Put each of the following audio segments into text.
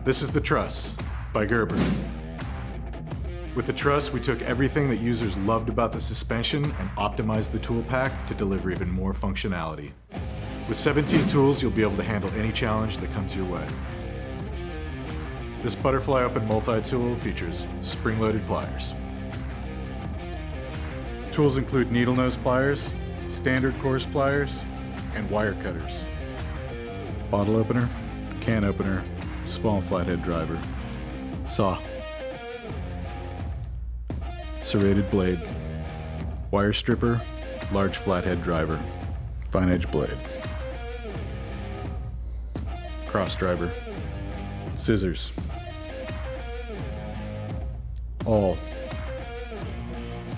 This is the Truss by Gerber. With the Truss, we took everything that users loved about the suspension and optimized the tool pack to deliver even more functionality. With 17 tools, you'll be able to handle any challenge that comes your way. This butterfly open multi-tool features spring-loaded pliers. Tools include needle nose pliers, standard coarse pliers, and wire cutters. Bottle opener, can opener, small flathead driver, saw, serrated blade, wire stripper, large flathead driver, fine edge blade, cross driver, scissors, awl,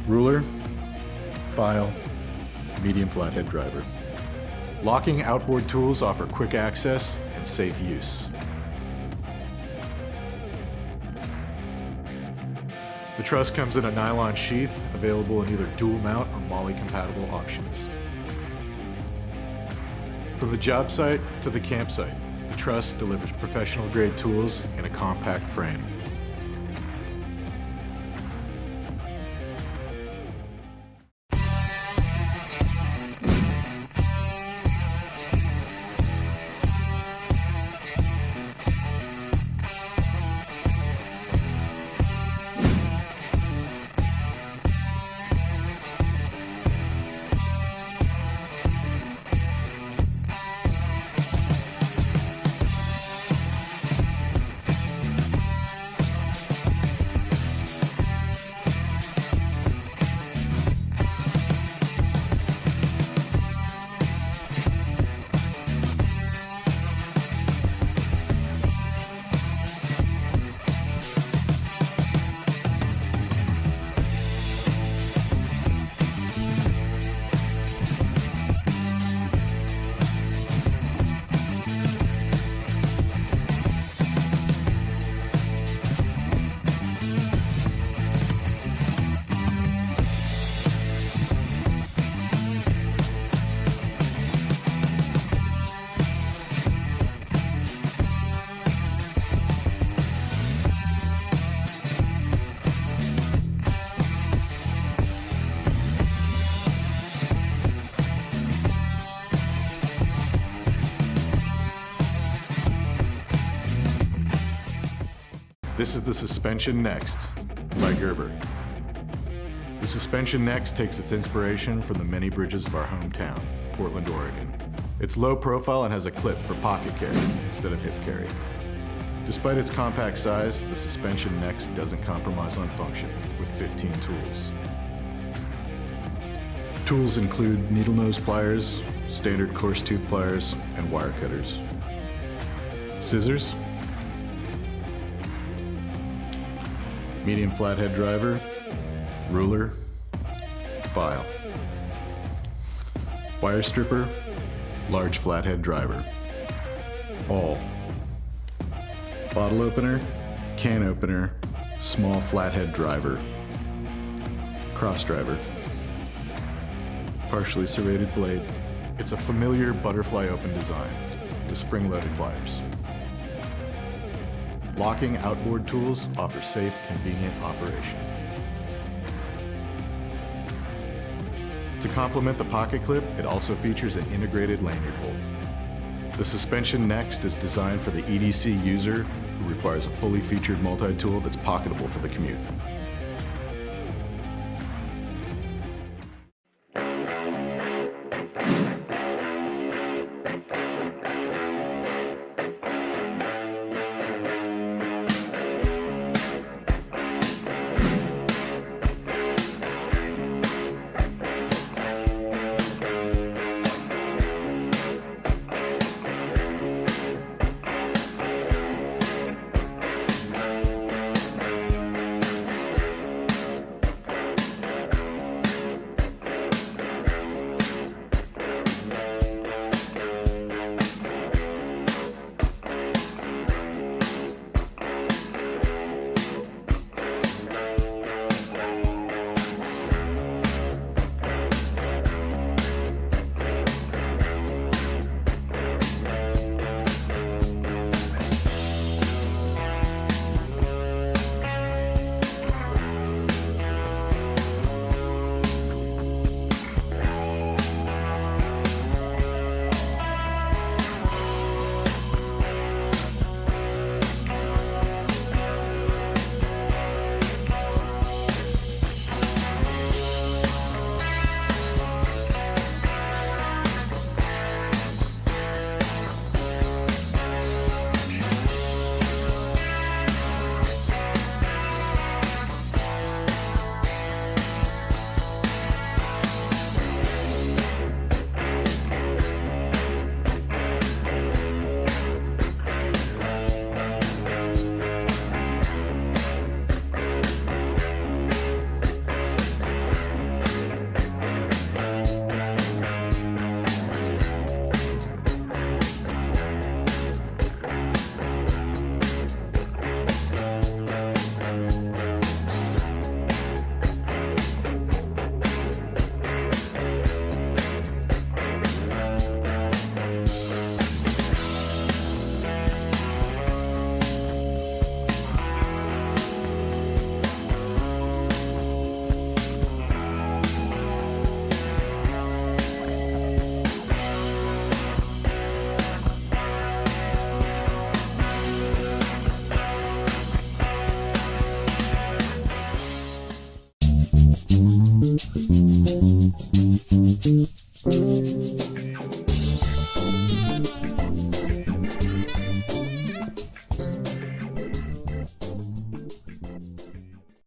ruler, file, medium flathead driver. Locking outboard tools offer quick access and safe use. The Truss comes in a nylon sheath, available in either dual mount or MOLLE compatible options. From the job site to the campsite, the Truss delivers professional grade tools in a compact frame. This is the Suspension NXT by Gerber. The Suspension NXT takes its inspiration from the many bridges of our hometown, Portland, Oregon. It's low profile and has a clip for pocket carry instead of hip carry. Despite its compact size, the Suspension NXT doesn't compromise on function with 15 tools. Tools include needle nose pliers, standard coarse tooth pliers, and wire cutters. Scissors, medium flathead driver, ruler, file, wire stripper, large flathead driver, awl, bottle opener, can opener, small flathead driver, cross driver, partially serrated blade. It's a familiar butterfly open design with spring-loaded pliers. Locking outboard tools offer safe, convenient operation. To complement the pocket clip, it also features an integrated lanyard hole. The Suspension NXT is designed for the EDC user who requires a fully featured multi-tool that's pocketable for the commute.